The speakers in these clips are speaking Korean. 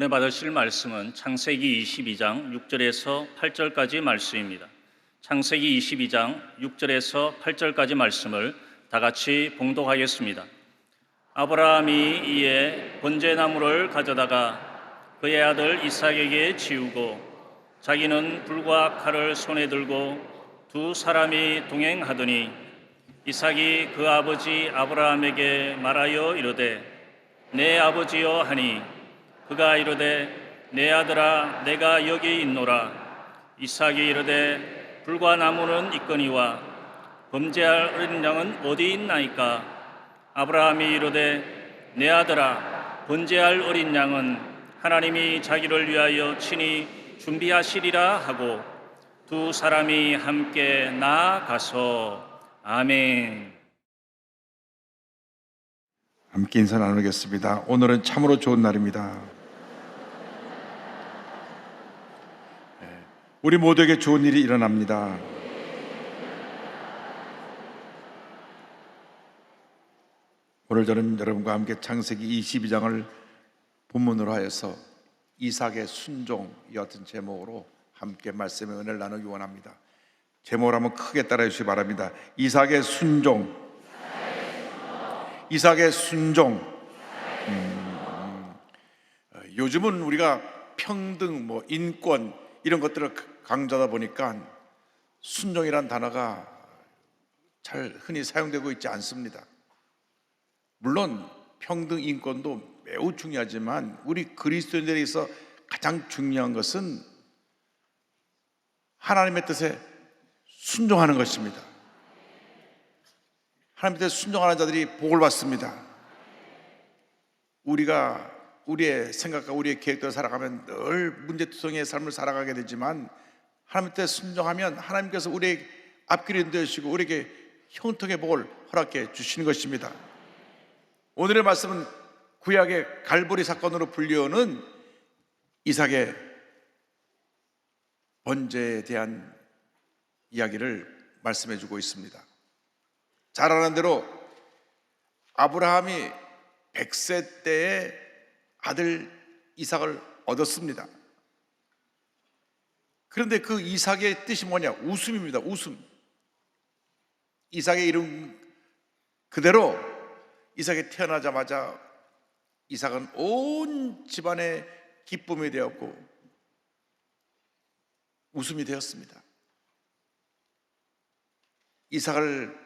은혜 받으실 말씀은 창세기 22장 6절에서 8절까지 말씀입니다. 창세기 22장 6절에서 8절까지 말씀을 다 같이 봉독하겠습니다. 아브라함이 이에 번제나무를 가져다가 그의 아들 이삭에게 지우고 자기는 불과 칼을 손에 들고 두 사람이 동행하더니 이삭이 그 아버지 아브라함에게 말하여 이르되 내 아버지여 하니 그가 이르되 내 아들아 내가 여기 있노라. 이삭이 이르되 불과 나무는 있거니와 범죄할 어린 양은 어디 있나이까? 아브라함이 이르되 내 아들아 번제할 어린 양은 하나님이 자기를 위하여 친히 준비하시리라 하고 두 사람이 함께 나아가서 아멘. 함께 인사 나누겠습니다. 오늘은 참으로 좋은 날입니다. 우리 모두에게 좋은 일이 일어납니다. 오늘 저는 여러분과 함께 창세기 22장을 본문으로 하여서 이삭의 순종이었던 제목으로 함께 말씀의 은혜를 나누기 원합니다. 제목을 한번 크게 따라해 주시기 바랍니다. 이삭의 순종. 이삭의 순종. 요즘은 우리가 평등, 인권 이런 것들을 강조하다 보니까 순종이란 단어가 잘 흔히 사용되고 있지 않습니다. 물론 평등, 인권도 매우 중요하지만 우리 그리스도인들에 있어 가장 중요한 것은 하나님의 뜻에 순종하는 것입니다. 하나님의 뜻에 순종하는 자들이 복을 받습니다. 우리가 우리의 생각과 우리의 계획대로 살아가면 늘 문제투성이의 삶을 살아가게 되지만 하나님의 뜻에 순종하면 하나님께서 우리의 앞길을 인도해주시고 우리에게 형통의 복을 허락해 주시는 것입니다. 오늘의 말씀은 구약의 갈보리 사건으로 불리우는 이삭의 번제에 대한 이야기를 말씀해 주고 있습니다. 잘 아는 대로 아브라함이 100세 때에 아들 이삭을 얻었습니다. 그런데 그 이삭의 뜻이 뭐냐? 웃음입니다. 웃음. 이삭의 이름 그대로 이삭이 태어나자마자 이삭은 온 집안의 기쁨이 되었고 웃음이 되었습니다. 이삭을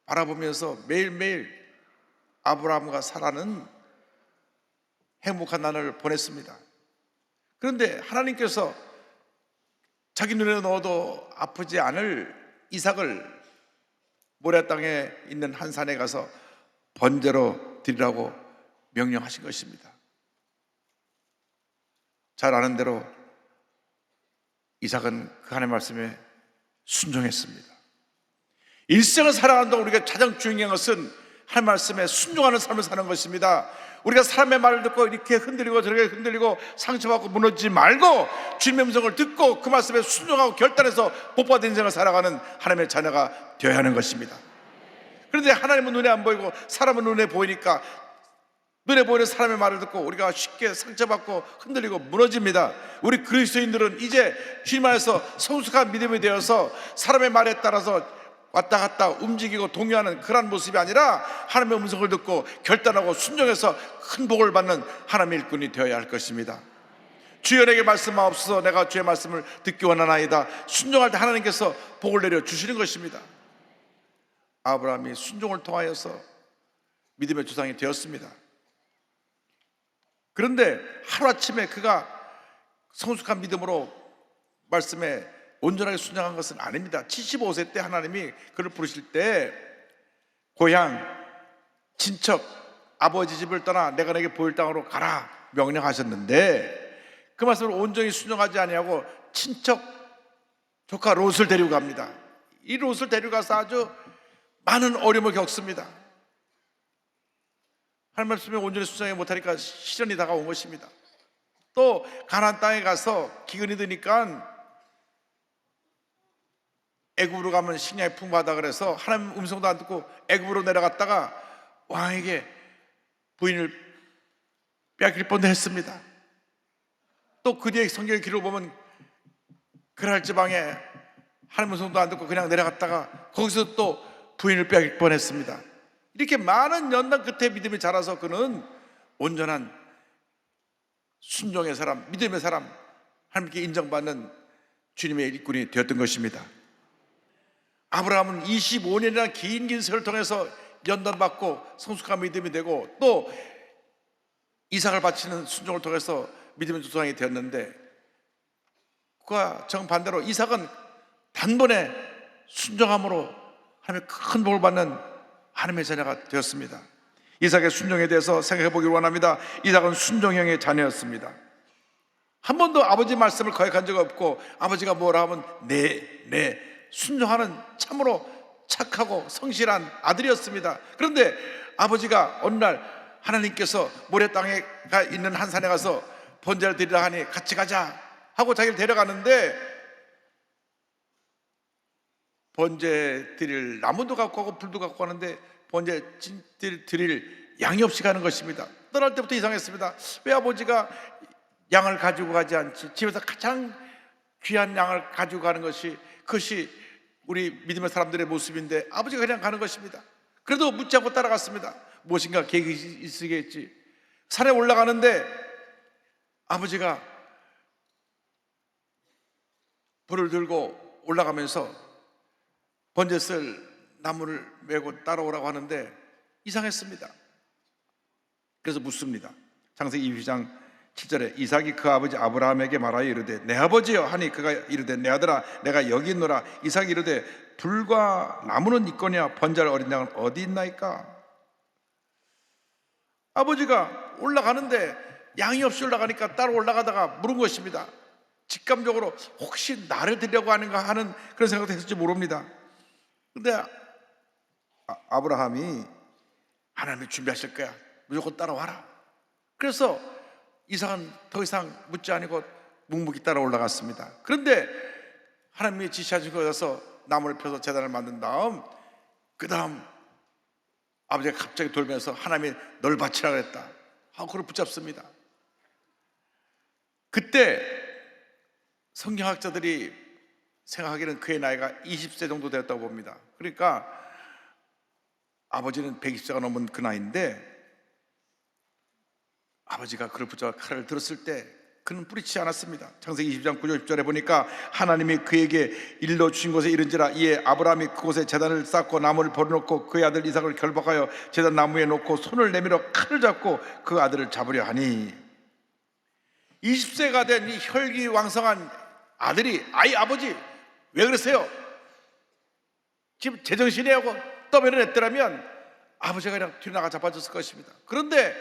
바라보면서 매일매일 아브라함과 사라는 행복한 날을 보냈습니다. 그런데 하나님께서 자기 눈에 넣어도 아프지 않을 이삭을 모래 땅에 있는 한 산에 가서 번제로 드리라고 명령하신 것입니다. 잘 아는 대로 이삭은 그 하나님의 말씀에 순종했습니다. 일생을 살아가는 동안 우리가 가장 중요한 것은 하나님의 말씀에 순종하는 삶을 사는 것입니다. 우리가 사람의 말을 듣고 이렇게 흔들리고 저렇게 흔들리고 상처받고 무너지지 말고 주님의 음성을 듣고 그 말씀에 순종하고 결단해서 복받은 인생을 살아가는 하나님의 자녀가 되어야 하는 것입니다. 그런데 하나님은 눈에 안 보이고 사람은 눈에 보이니까 눈에 보이는 사람의 말을 듣고 우리가 쉽게 상처받고 흔들리고 무너집니다. 우리 그리스도인들은 이제 주님 안에서 성숙한 믿음이 되어서 사람의 말에 따라서 왔다 갔다 움직이고 동요하는 그런 모습이 아니라 하나님의 음성을 듣고 결단하고 순종해서 큰 복을 받는 하나님의 일꾼이 되어야 할 것입니다. 주여 내게 말씀하옵소서. 내가 주의 말씀을 듣기 원하나이다. 순종할 때 하나님께서 복을 내려 주시는 것입니다. 아브라함이 순종을 통하여서 믿음의 조상이 되었습니다. 그런데 하루아침에 그가 성숙한 믿음으로 말씀에 온전하게 순종한 것은 아닙니다. 75세 때 하나님이 그를 부르실 때 고향, 친척, 아버지 집을 떠나 내가 내게 보일 땅으로 가라 명령하셨는데 그 말씀을 온전히 순종하지 아니하고 친척 조카 롯을 데리고 갑니다. 이 롯을 데려가서 아주 많은 어려움을 겪습니다. 하나님 말씀에 온전히 순종하지 못하니까 시련이 다가온 것입니다. 또 가나안 땅에 가서 기근이 드니까 애굽으로 가면 식량이 풍부하다 그래서 하나님 음성도 안 듣고 애굽으로 내려갔다가 왕에게 부인을 빼앗길 뻔도 했습니다. 또 그 뒤에 성경의 기록을 보면 그랄 지방에 하나님 음성도 안 듣고 그냥 내려갔다가 거기서 또 부인을 빼앗길 뻔했습니다. 이렇게 많은 연단 끝에 믿음이 자라서 그는 온전한 순종의 사람, 믿음의 사람, 하나님께 인정받는 주님의 일꾼이 되었던 것입니다. 아브라함은 25년이나 긴 세월을 통해서 연단받고 성숙한 믿음이 되고 또 이삭을 바치는 순종을 통해서 믿음의 조상이 되었는데, 그와 정반대로 이삭은 단번에 순종함으로 하나님의 큰 복을 받는 하나님의 자녀가 되었습니다. 이삭의 순종에 대해서 생각해 보기를 원합니다. 이삭은 순종형의 자녀였습니다. 한 번도 아버지 말씀을 거역한 적 없고, 아버지가 뭐라 하면 네 순종하는 참으로 착하고 성실한 아들이었습니다. 그런데 아버지가 어느 날 하나님께서 모래 땅에 있는 한 산에 가서 번제를 드리라 하니 같이 가자 하고 자기를 데려가는데, 번제 드릴 나무도 갖고 가고 불도 갖고 가는데 번제 드릴 양이 없이 가는 것입니다. 떠날 때부터 이상했습니다. 왜 아버지가 양을 가지고 가지 않지? 집에서 가장 귀한 양을 가지고 가는 그것이 우리 믿음의 사람들의 모습인데 아버지가 그냥 가는 것입니다. 그래도 묻지 않고 따라갔습니다. 무엇인가 계획이 있으겠지. 산에 올라가는데 아버지가 불을 들고 올라가면서 번제 쓸 나무를 메고 따라오라고 하는데 이상했습니다. 그래서 묻습니다. 창세기 22장 7절에 이삭이 그 아버지 아브라함에게 말하여 이르되 내 아버지여 하니 그가 이르되 내 아들아 내가 여기 있노라. 이삭이 이르되 불과 나무는 있거냐 번제할 어린 양은 어디 있나이까. 아버지가 올라가는데 양이 없이 올라가니까 따로 올라가다가 물은 것입니다. 직감적으로 혹시 나를 드리려고 하는가 하는 그런 생각도 했을지 모릅니다. 근데 아브라함이 하나님이 준비하실 거야, 무조건 따라와라. 그래서 이삭은 더 이상 묻지 않고 묵묵히 따라 올라갔습니다. 그런데 하나님이 지시하신 곳에 가서 나무를 펴서 제단을 만든 다음 그 다음 아버지가 갑자기 돌면서 하나님이 널 바치라 그랬다 하고 그걸 붙잡습니다. 그때 성경학자들이 생각하기는 그의 나이가 20세 정도 되었다고 봅니다. 그러니까 아버지는 120세가 넘은 그 나이인데 아버지가 그를 붙잡아 칼을 들었을 때 그는 뿌리치지 않았습니다. 창세기 22장 9절 10절에 보니까 하나님이 그에게 일러 주신 곳에 이른지라 이에 아브라함이 그곳에 제단을 쌓고 나무를 버려놓고 그의 아들 이삭을 결박하여 제단 나무에 놓고 손을 내밀어 칼을 잡고 그 아들을 잡으려 하니, 20세가 된 이 혈기왕성한 아들이 아버지 왜 그러세요? 지금 제정신이에요 하고 떠밀어 냈더라면 아버지가 그냥 뒤로 나가 잡아줬을 것입니다. 그런데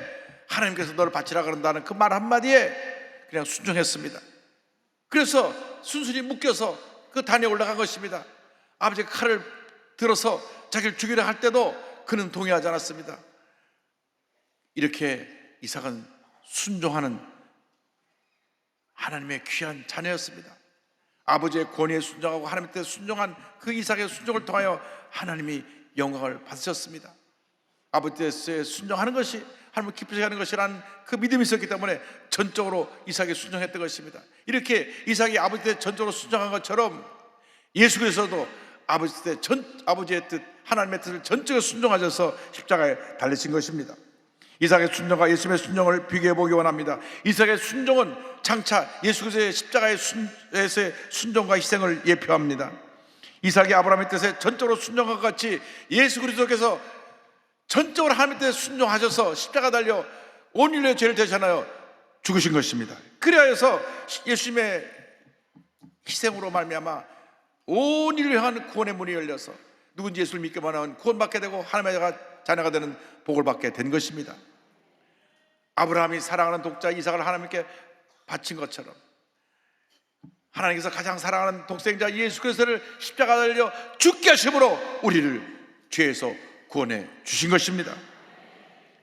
하나님께서 너를 바치라 그런다는 그 말 한마디에 그냥 순종했습니다. 그래서 순순히 묶여서 그 단에 올라간 것입니다. 아버지가 칼을 들어서 자기를 죽이려 할 때도 그는 동의하지 않았습니다. 이렇게 이삭은 순종하는 하나님의 귀한 자녀였습니다. 아버지의 권위에 순종하고 하나님께 순종한 그 이삭의 순종을 통하여 하나님이 영광을 받으셨습니다. 아버지의 순종하는 것이 하나님을 기쁘시게 하는 것이라는 그 믿음이 있었기 때문에 전적으로 이삭이 순종했던 것입니다. 이렇게 이삭이 아버지의 전적으로 순종한 것처럼 예수께서도 아버지의 뜻, 하나님의 뜻을 전적으로 순종하셔서 십자가에 달리신 것입니다. 이삭의 순종과 예수님의 순종을 비교해 보기 원합니다. 이삭의 순종은 장차 예수 그리스도의 십자가의 순종과 희생을 예표합니다. 이삭이 아브라함의 뜻에 전적으로 순종한 것 같이 예수 그리스도께서 전적으로 하나님의 뜻에 순종하셔서 십자가 달려 온 인류의 죄를 대신하여 죽으신 것입니다. 그래서 예수님의 희생으로 말미암아 온 인류에 향한 구원의 문이 열려서 누군지 예수를 믿기만 하면 구원받게 되고 하나님의 자녀가 되는 복을 받게 된 것입니다. 아브라함이 사랑하는 독자 이삭을 하나님께 바친 것처럼 하나님께서 가장 사랑하는 독생자 예수 그리스도를 십자가 달려 죽게 하심으로 우리를 죄에서 구원해 주신 것입니다.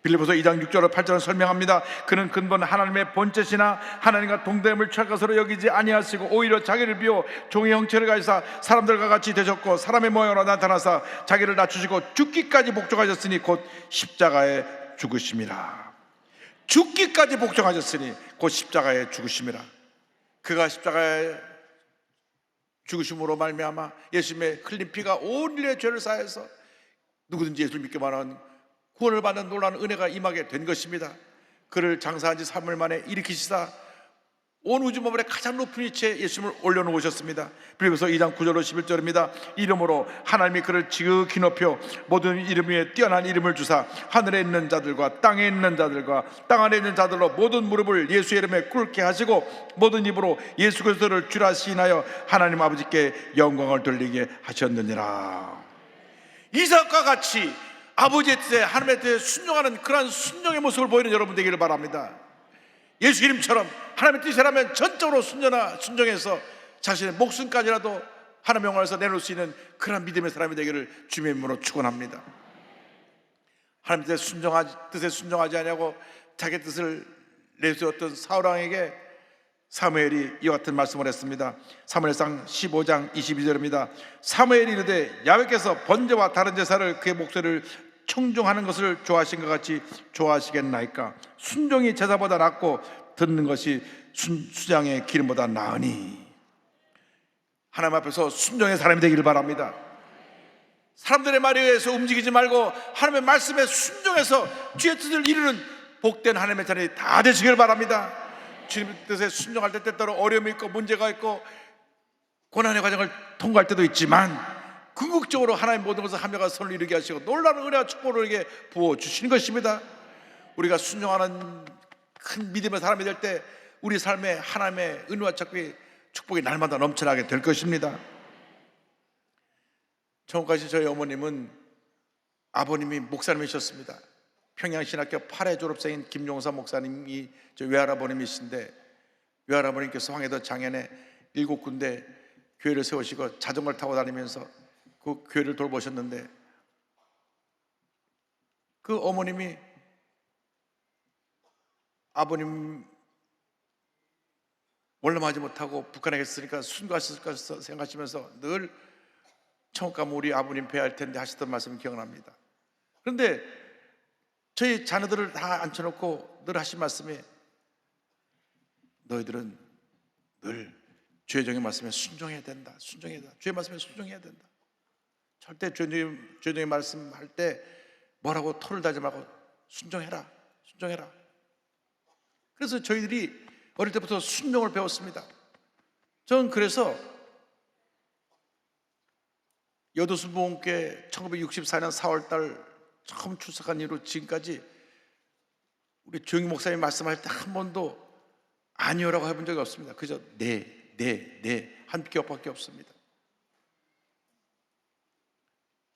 빌립보서 2장 6절로 8절은 설명합니다. 그는 근본 하나님의 본체시나 하나님과 동등함을 취할 것으로 여기지 아니하시고 오히려 자기를 비워 종의 형체를 가지사 사람들과 같이 되셨고 사람의 모양으로 나타나사 자기를 낮추시고 죽기까지 복종하셨으니 곧 십자가에 죽으심이라. 죽기까지 복종하셨으니 곧 십자가에 죽으심이라. 그가 십자가에 죽으심으로 말미암아 예수님의 흘린 피가 온 인류의 죄를 사해서 누구든지 예수를 믿기만 하면 구원을 받는 놀라운 은혜가 임하게 된 것입니다. 그를 장사한 지 3일 만에 일으키시사 온 우주 만물의 가장 높은 위치에 예수님을 올려놓으셨습니다. 빌립보서 2장 9절로 11절입니다. 이름으로 하나님이 그를 지극히 높여 모든 이름 위에 뛰어난 이름을 주사 하늘에 있는 자들과 땅에 있는 자들과 땅 아래 있는 자들로 모든 무릎을 예수 이름에 꿇게 하시고 모든 입으로 예수 그리스도를 주라 시인하여 하나님 아버지께 영광을 돌리게 하셨느니라. 이삭과 같이 아버지의 뜻에 하나님의 뜻에 순종하는 그러한 순종의 모습을 보이는 여러분 되기를 바랍니다. 예수 이름처럼 하나님의 뜻이라면 전적으로 순종해서 자신의 목숨까지라도 하나님의 영광에서 내놓을 수 있는 그런 믿음의 사람이 되기를 주님의 이름으로 축원합니다. 하나님의 뜻에 순종하지 아니하고 자기 뜻을 내세웠던 사울왕에게 사무엘이 이와 같은 말씀을 했습니다. 사무엘상 15장 22절입니다. 사무엘이 이르되 야훼께서 번제와 다른 제사를 그의 목소리를 청종하는 것을 좋아하신 것 같이 좋아하시겠나이까. 순종이 제사보다 낫고 듣는 것이 수장의 기름보다 나으니. 하나님 앞에서 순종의 사람이 되기를 바랍니다. 사람들의 말에 의해서 움직이지 말고 하나님의 말씀에 순종해서 주의 뜻을 이루는 복된 하나님의 자녀이 다 되시길 바랍니다. 주님의 뜻에 순종할 때 때때로 어려움이 있고 문제가 있고 고난의 과정을 통과할 때도 있지만 궁극적으로 하나님 모든 것을 하며가 선을 이루게 하시고 놀라운 은혜와 축복을 우리에게 부어주시는 것입니다. 우리가 순종하는 큰 믿음의 사람이 될 때 우리 삶에 하나님의 은혜와 축복이 날마다 넘쳐나게 될 것입니다. 천국 가신 저희 어머님은 아버님이 목사님이셨습니다. 평양신학교 8회 졸업생인 김용사 목사님이 저희 외할아버님이신데 외할아버님께서 황해도 장현에 7군데 교회를 세우시고 자전거를 타고 다니면서 그 교회를 돌보셨는데 그 어머님이 아버님 원룸하지 못하고 북한에 있으니까 순교하셨을까 생각하시면서 늘 천국 가면 우리 아버님 뵈야 할 텐데 하시던 말씀이 기억납니다. 그런데 저희 자녀들을 다 앉혀놓고 늘 하신 말씀이 너희들은 늘 주의 종의 말씀에 순종해야 된다. 순종해야 된다. 주의 말씀에 순종해야 된다. 절대 주의 종의 말씀할 때 뭐라고 토를 달지 말고 순종해라. 순종해라. 그래서 저희들이 어릴 때부터 순종을 배웠습니다. 저는 그래서 여도순복음교회 1964년 4월달 처음 출석한 이후로 지금까지 우리 조영희 목사님 말씀할 때 한 번도 아니요라고 해본 적이 없습니다. 그저 네 한 겹밖에 없습니다.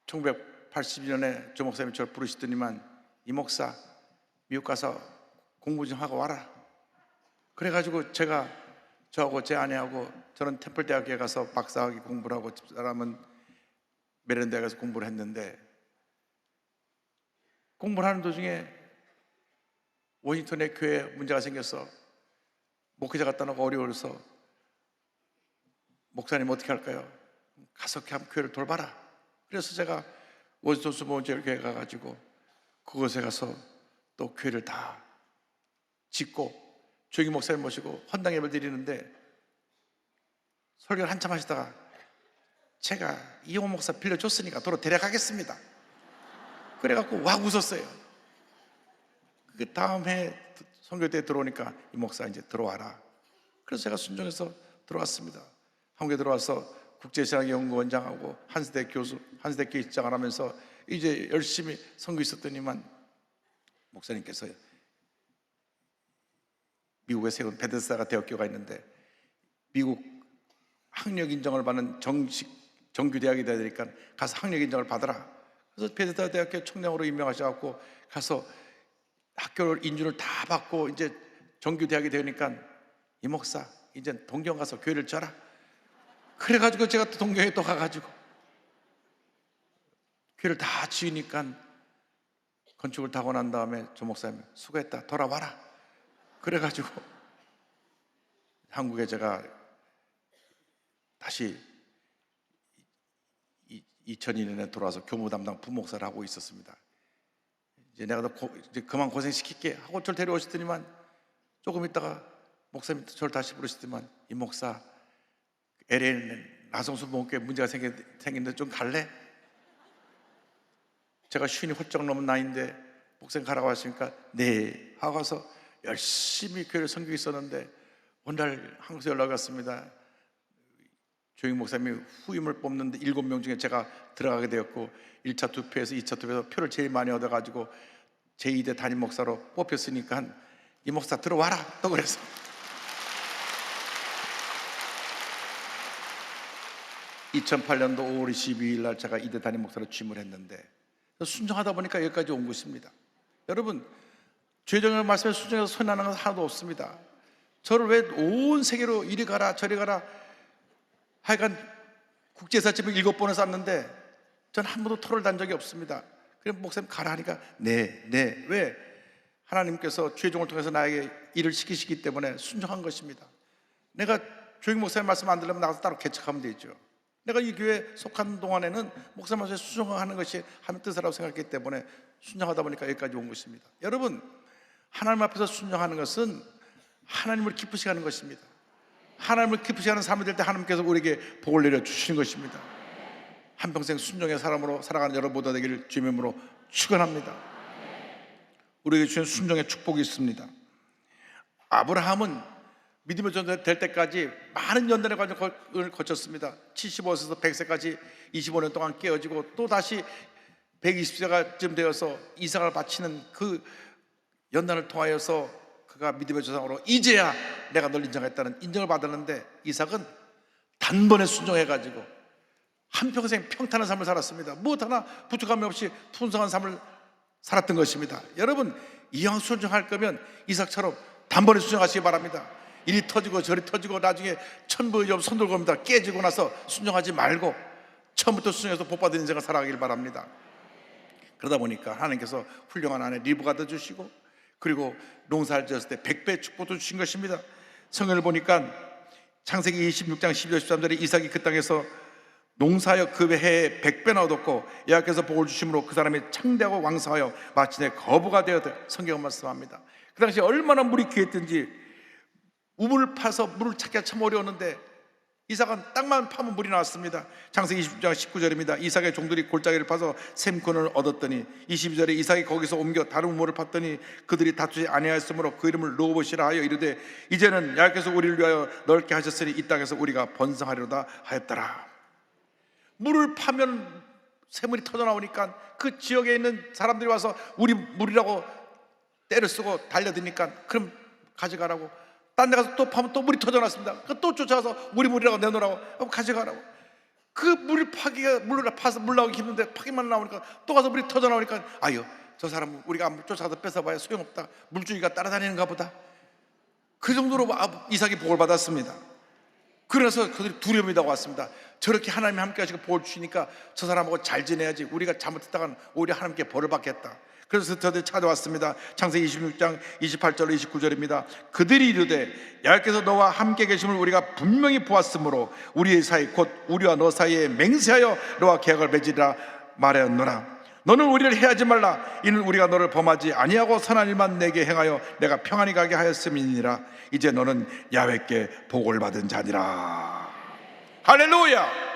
1982년에 조 목사님이 저를 부르시더니만 이 목사 미국 가서 공부 좀 하고 와라. 그래가지고 저하고 제 아내하고 저는 템플대학교에 가서 박사학위 공부를 하고 집사람은 메릴랜드에 가서 공부를 했는데 공부를 하는 도중에 워싱턴에 교회에 문제가 생겨서 목회자 갖다 놓고 어려워서 목사님 어떻게 할까요? 가서 교회를 돌봐라. 그래서 제가 워싱턴 수보원제 교회 가가지고 그곳에 가서 또 교회를 다 짓고 조기 목사님 모시고 헌당 예배를 드리는데 설교를 한참 하시다가 제가 이호 목사 빌려줬으니까 도로 데려가겠습니다. 그래갖고 와 웃었어요. 그 다음 해 선교 때 들어오니까 이 목사 이제 들어와라. 그래서 제가 순종해서 들어왔습니다. 한국에 들어와서 국제신학연구원장하고 한스대 교수, 한스대 교육장을 하면서 이제 열심히 선교 있었더니만 목사님께서 미국에 세운 베데스다가 대학교가 있는데 미국 학력 인정을 받는 정규 대학이 돼야 되니까 가서 학력 인정을 받아라. 그래서 베데스다 대학교 총장으로 임명하셔갖고 가서 학교를 인준을 다 받고 이제 정규 대학이 되니까 이 목사 이제 동경 가서 교회를 져라. 그래가지고 제가 또 동경에 또 가가지고 교회를 다 지으니까 건축을 타고 난 다음에 조 목사님 수고했다 돌아와라. 그래가지고 한국에 제가 다시 2002년에 돌아와서 교무 담당 부목사를 하고 있었습니다. 이제 내가 이제 그만 고생시킬게 하고 저를 데려오시더니만 조금 있다가 목사님 저를 다시 부르시더만, 이 목사 LA는 나성수 목교에 문제가 생긴데 좀 갈래? 제가 쉰이 훌쩍 넘은 나이인데 목사님 가라고 하시니까 네 하고 가서 열심히 교회를 섬기고 있었는데 어느 날 한국에서 연락이 왔습니다. 조영 목사님이 후임을 뽑는데 7명 중에 제가 들어가게 되었고 1차 투표에서 2차 투표에서 표를 제일 많이 얻어가지고 제2대 담임 목사로 뽑혔으니까 이 목사 들어와라 또 그래서 2008년도 5월 22일 날 제가 2대 담임 목사로 취임을 했는데 순종하다 보니까 여기까지 온 것입니다. 여러분, 죄정의 말씀에 순종해서 손해나는 건 하나도 없습니다. 저를 왜 온 세계로 이리 가라 저리 가라 하여간 국제사집을 7번을 쌌는데 전 한 번도 토를 단 적이 없습니다. 그래서 목사님 가라 하니까 네 왜? 하나님께서 죄종을 통해서 나에게 일을 시키시기 때문에 순종한 것입니다. 내가 조영 목사님 말씀 안 들으면 나가서 따로 개척하면 되죠. 내가 이 교회에 속한 동안에는 목사님 말씀에 순종하는 것이 하나님의 뜻이라고 생각했기 때문에 순종하다 보니까 여기까지 온 것입니다. 여러분, 하나님 앞에서 순종하는 것은 하나님을 기쁘시게 하는 것입니다. 하나님을 기쁘시게 하는 삶이 될 때 하나님께서 우리에게 복을 내려주시는 것입니다. 한평생 순종의 사람으로 살아가는 여러분 모두 되기를 주의 이름으로 축원합니다. 우리에게 주신 순종의 축복이 있습니다. 아브라함은 믿음의 전도 될 때까지 많은 연단의 과정을 거쳤습니다. 75세에서 100세까지 25년 동안 깨어지고 또 다시 120세가쯤 되어서 이삭을 바치는 그 연단을 통하여서 그가 믿음의 조상으로 이제야 내가 널 인정했다는 인정을 받았는데 이삭은 단번에 순종해가지고 한평생 평탄한 삶을 살았습니다. 무엇 하나 부족함이 없이 풍성한 삶을 살았던 것입니다. 여러분, 이왕 순종할 거면 이삭처럼 단번에 순종하시기 바랍니다. 이리 터지고 저리 터지고 나중에 천부의 점 손들고 옵니다. 깨지고 나서 순종하지 말고 처음부터 순종해서 복받은 인생을 살아가길 바랍니다. 그러다 보니까 하나님께서 훌륭한 아내 리브가 주시고 그리고 농사를 지었을 때 100배 축복도 주신 것입니다. 성경을 보니까 창세기 26장 12절 13절에 이삭이 그 땅에서 농사하여 그 해에 100배나 얻었고 여호와께서 복을 주심으로 그 사람이 창대하고 왕성하여 마침내 거부가 되었다. 성경은 말씀합니다. 그 당시 얼마나 물이 귀했든지 우물을 파서 물을 찾기가 참 어려웠는데 이삭은 땅만 파면 물이 나왔습니다. 창세기 26장 19절입니다. 이삭의 종들이 골짜기를 파서 샘꾼을 얻었더니 22절에 이삭이 거기서 옮겨 다른 우물을 팠더니 그들이 다투지 아니하였으므로 그 이름을 르호봇이라 하여 이르되 이제는 여호와께서 우리를 위하여 넓게 하셨으니 이 땅에서 우리가 번성하리로다 하였더라. 물을 파면 샘물이 터져나오니까 그 지역에 있는 사람들이 와서 우리 물이라고 때를 쓰고 달려드니까 그럼 가져가라고. 딴 데 가서 또 파면 또 물이 터져났습니다. 또 쫓아가서 우리 물이라고 내놓으라고 가져가라고. 그 물을 물을 파서 물 나오기 힘든데 파기만 나오니까 또 가서 물이 터져나오니까 아유 저 사람은 우리가 물 쫓아가서 뺏어봐야 소용없다. 물줄기가 따라다니는가 보다. 그 정도로 이삭이 복을 받았습니다. 그래서 그들이 두려움이라고 왔습니다. 저렇게 하나님이 함께 하시고 복을 주시니까 저 사람하고 잘 지내야지. 우리가 잘못했다간 오히려 하나님께 벌을 받겠다. 그래서 저들이 찾아왔습니다. 창세기 26장 28절 29절입니다. 그들이 이르되 여호와께서 너와 함께 계심을 우리가 분명히 보았으므로 우리의 사이 곧 우리와 너 사이에 맹세하여 너와 계약을 맺으리라 말하였노라. 너는 우리를 해하지 말라. 이는 우리가 너를 범하지 아니하고 선한 일만 내게 행하여 내가 평안히 가게 하였음이니라. 이제 너는 야훼께 복을 받은 자니라. 할렐루야.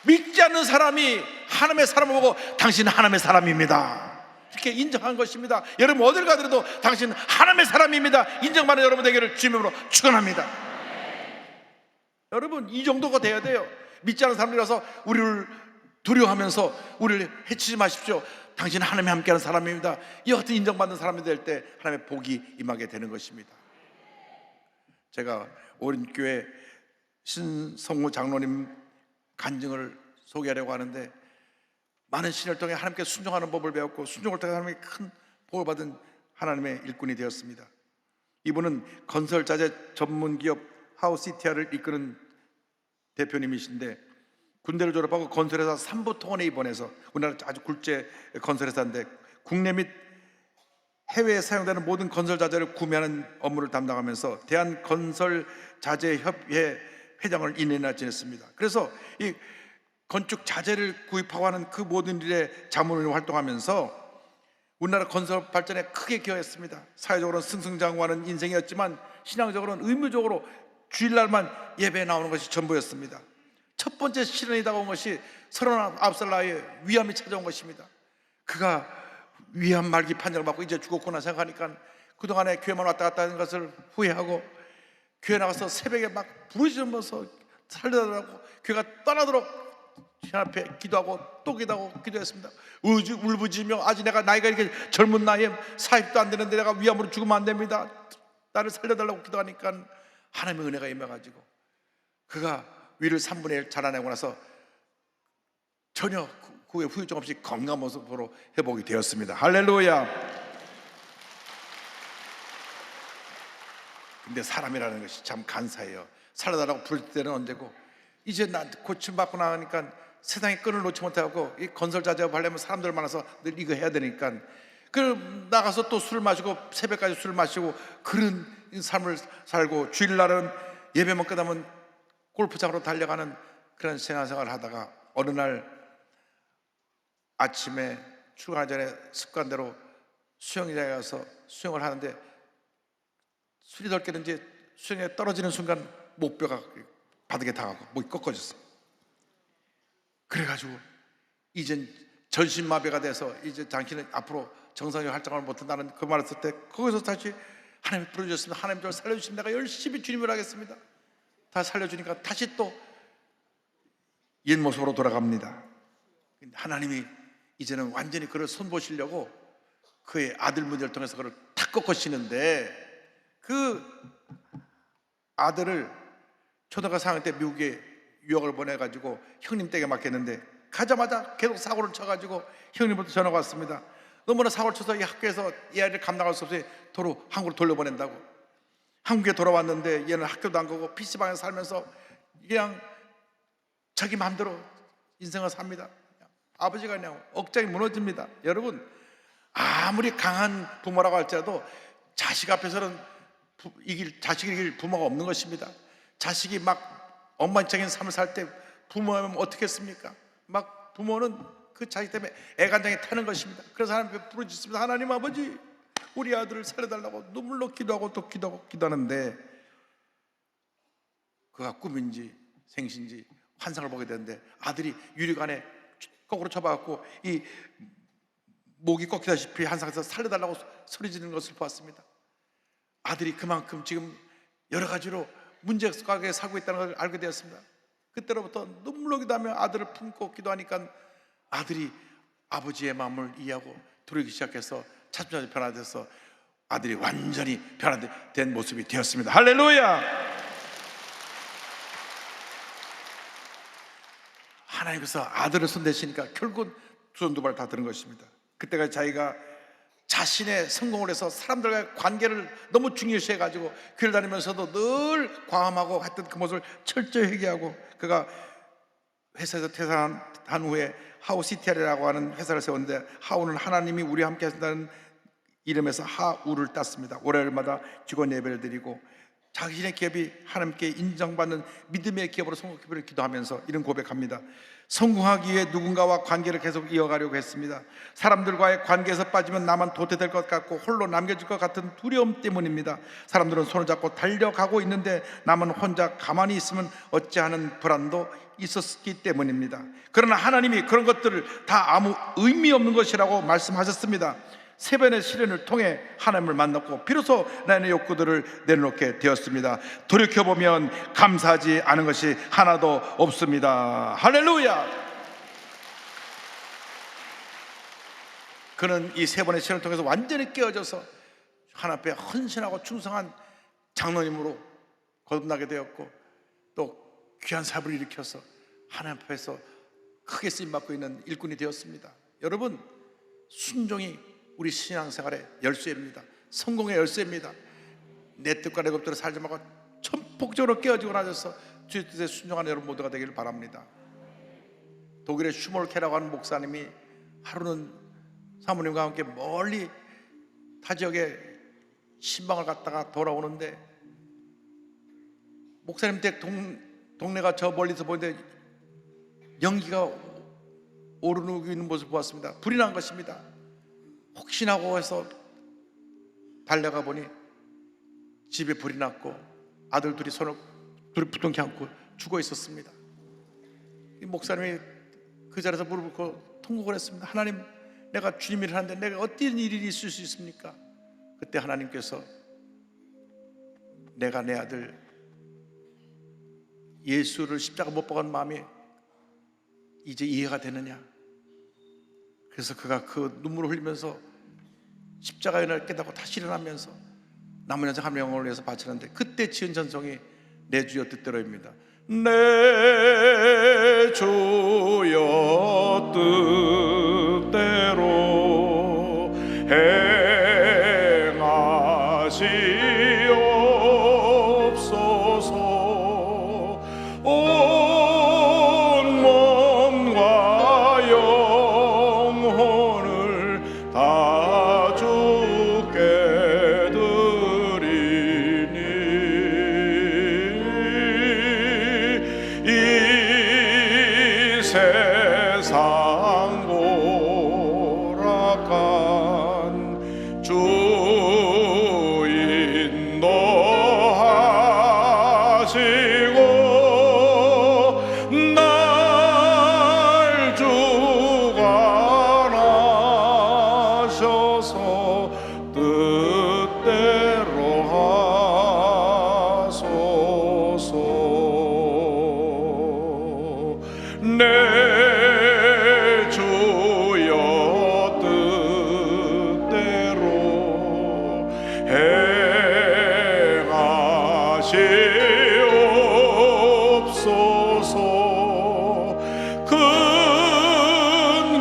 믿지 않는 사람이 하나님의 사람을 보고 당신은 하나님의 사람입니다 이렇게 인정한 것입니다. 여러분 어딜 가더라도 당신은 하나님의 사람입니다 인정받는 여러분 되기를 주님으로 축원합니다. 여러분 이 정도가 돼야 돼요. 믿지 않는 사람들이라서 우리를 두려워하면서 우리를 해치지 마십시오. 당신은 하나님이 함께하는 사람입니다. 이 같은 인정받는 사람이 될 때 하나님의 복이 임하게 되는 것입니다. 제가 오린교회 신성우 장로님 간증을 소개하려고 하는데 많은 신을 통해 하나님께 순종하는 법을 배웠고 순종을 통해 하나님의 큰 복을 받은 하나님의 일꾼이 되었습니다. 이분은 건설자재 전문기업 하우시티아를 이끄는 대표님이신데 군대를 졸업하고 건설회사 3부 통원에 입원해서 우리나라 아주 굴제 건설회사인데 국내 및 해외에 사용되는 모든 건설자재를 구매하는 업무를 담당하면서 대한건설자재협회 회장을 2년이나 지냈습니다. 그래서 이 건축 자재를 구입하고 하는 그 모든 일에 자문을 활동하면서 우리나라 건설 발전에 크게 기여했습니다. 사회적으로는 승승장구하는 인생이었지만 신앙적으로는 의무적으로 주일날만 예배에 나오는 것이 전부였습니다. 첫 번째 시련이 다가온 것이 39살 나이에 위암이 찾아온 것입니다. 그가 위암 말기 판정을 받고 이제 죽었구나 생각하니까 그동안에 교회만 왔다 갔다 하는 것을 후회하고 교회 나가서 새벽에 막 부르짖으면서 살려달라고 교회가 떠나도록 신 앞에 기도하고 또 기도하고 기도했습니다. 울부짖으며 아직 내가 나이가 이렇게 젊은 나이에 40도 안 되는데 내가 위암으로 죽으면 안 됩니다. 나를 살려달라고 기도하니까 하나님의 은혜가 임해가지고 그가 위를 3분의 1 자라내고 나서 전혀 그 후에 후유증 없이 건강한 모습으로 회복이 되었습니다. 할렐루야. 근데 사람이라는 것이 참 간사해요. 살려달라고 부를 때는 언제고 이제 나 고침받고 나가니까 세상에 끈을 놓지 못하고 이 건설 자재업 하려면 사람들 많아서 늘 이거 해야 되니까 그 나가서 또 술 마시고 새벽까지 술 마시고 그런 삶을 살고 주일날은 예배만 끝나면 골프장으로 달려가는 그런 신앙생활을 하다가 어느 날 아침에 출근하기 전에 습관대로 수영장에 가서 수영을 하는데 술이 덜 깨는지 수영에 떨어지는 순간 목뼈가 바닥에 닿아가고 목이 꺾어졌어. 그래가지고 이젠 전신마비가 돼서 이제 당신은 앞으로 정상적인 활동을 못한다는 그 말을 했을 때 거기서 다시 하나님이 부르셨습니다. 하나님 저를 살려주시면 내가 열심히 주님을 하겠습니다. 다 살려주니까 다시 또 옛 모습으로 돌아갑니다. 하나님이 이제는 완전히 그를 손보시려고 그의 아들 문제를 통해서 그를 다 꺾으시는데 그 아들을 초등학교 4학년 때 미국에 유학을 보내가지고 형님 댁에 맡겼는데 가자마자 계속 사고를 쳐가지고 형님부터 전화가 왔습니다. 너무나 사고를 쳐서 이 학교에서 이 아이를 감당할 수 없이 도로 한국으로 돌려보낸다고. 한국에 돌아왔는데 얘는 학교도 안 가고 PC방에 살면서 그냥 자기 마음대로 인생을 삽니다. 아버지가 그냥 억장이 무너집니다. 여러분 아무리 강한 부모라고 할지라도 자식 앞에서는 자식을 이길 부모가 없는 것입니다. 자식이 막 엉망진창인 삶을 살 때 부모하면 어떻게 했습니까? 막 부모는 그 자식 때문에 애간장에 타는 것입니다. 그래서 하나님 부르짖습니다. 하나님 아버지 우리 아들을 살려달라고 눈물로 기도하고 또 기도하고 기도하는데 그가 꿈인지 생신지 환상을 보게 되는데 아들이 유리관에 거꾸로 쳐박았고 이 목이 꺾이다시피 환상에서 살려달라고 소리 지르는 것을 보았습니다. 아들이 그만큼 지금 여러 가지로 문제가게 살고 있다는 걸 알게 되었습니다. 그때로부터 눈물로 기도하며 아들을 품고 기도하니까 아들이 아버지의 마음을 이해하고 두려기 시작해서 차츰차츰 변화돼서 아들이 완전히 변화된 모습이 되었습니다. 할렐루야. 하나님께서 아들을 손대시니까 결국은 두 손 두 발 다 드는 것입니다. 그때가 자기가 자신의 성공을 해서 사람들과의 관계를 너무 중요시 해가지고 교회를 다니면서도 늘 과음하고 했던 그 모습을 철저히 회개하고 그가 회사에서 퇴사한 후에 하우CTR이라고 하는 회사를 세웠는데 하우는 하나님이 우리와 함께 하신다는 이름에서 하우를 땄습니다. 월요일마다 직원 예배를 드리고 자신의 기업이 하나님께 인정받는 믿음의 기업으로 성공기를 기도하면서 이런 고백합니다. 성공하기 위해 누군가와 관계를 계속 이어가려고 했습니다. 사람들과의 관계에서 빠지면 나만 도태될 것 같고 홀로 남겨질 것 같은 두려움 때문입니다. 사람들은 손을 잡고 달려가고 있는데 나만 혼자 가만히 있으면 어찌하는 불안도 있었기 때문입니다. 그러나 하나님이 그런 것들을 다 아무 의미 없는 것이라고 말씀하셨습니다. 세 번의 시련을 통해 하나님을 만났고 비로소 나의 욕구들을 내려놓게 되었습니다. 돌이켜보면 감사하지 않은 것이 하나도 없습니다. 할렐루야. 그는 이 세 번의 시련을 통해서 완전히 깨어져서 하나님 앞에 헌신하고 충성한 장로님으로 거듭나게 되었고 또 귀한 사업을 일으켜서 하나님 앞에서 크게 쓰임받고 있는 일꾼이 되었습니다. 여러분 순종이 우리 신앙생활의 열쇠입니다. 성공의 열쇠입니다. 내 뜻과 내 법대로 살지 말고 전폭적으로 깨어지고 나셔서 주의 뜻에 순종하는 여러분 모두가 되기를 바랍니다. 독일의 슈몰케라고 하는 목사님이 하루는 사모님과 함께 멀리 타 지역에 신방을 갔다가 돌아오는데 목사님 댁 동네가 저 멀리서 보는데 연기가 오르고 있는 모습을 보았습니다. 불이 난 것입니다. 혹시나 하고 해서 달려가 보니 집에 불이 났고 아들 둘이 손을 둘이 부둥켜 안고 죽어 있었습니다. 이 목사님이 그 자리에서 무릎을 꿇고 통곡을 했습니다. 하나님, 내가 주님 일을 하는데 내가 어떤 일이 있을 수 있습니까? 그때 하나님께서 내가 내 아들 예수를 십자가 못 박은 마음이 이제 이해가 되느냐? 그래서 그가 그 눈물을 흘리면서 십자가의 은혜를 깨닫고 다시 일어나면서 남은 인생 한 명을 위해서 바치는데, 그때 지은 전성이 내 주여 뜻대로입니다. 내 주여 뜻대로 행하시옵소서. 온 몸과 영혼을 다 주께 드리니 이 세상 고락한 주 인도하시고 날 주관하셔서 뜻대로 하소서. 내 주여 뜻대로 행하시옵소서.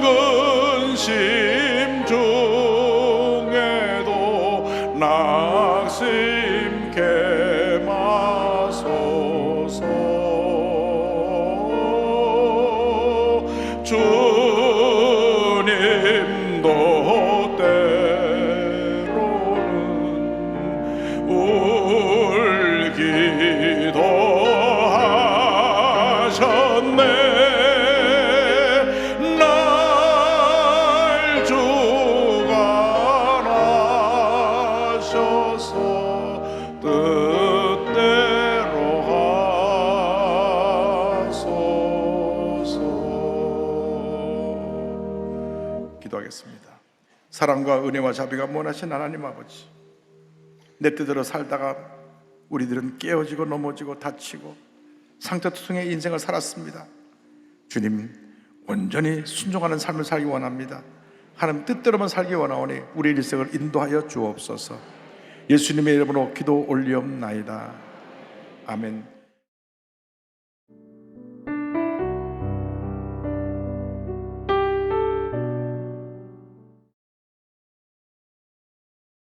근심 중에도 낙심케 마소서. 주님도 때로는 울기도 하셨네. 날 주관하셔서 뜻대로 하소서. 기도하겠습니다. 사랑과 은혜와 자비가 무한하신 하나님 아버지, 내 뜻대로 살다가 우리들은 깨어지고 넘어지고 다치고 상처투성의 인생을 살았습니다. 주님, 온전히 순종하는 삶을 살기 원합니다. 하나님 뜻대로만 살기 원하오니 우리 일생을 인도하여 주옵소서. 예수님의 이름으로 기도 올리옵나이다. 아멘.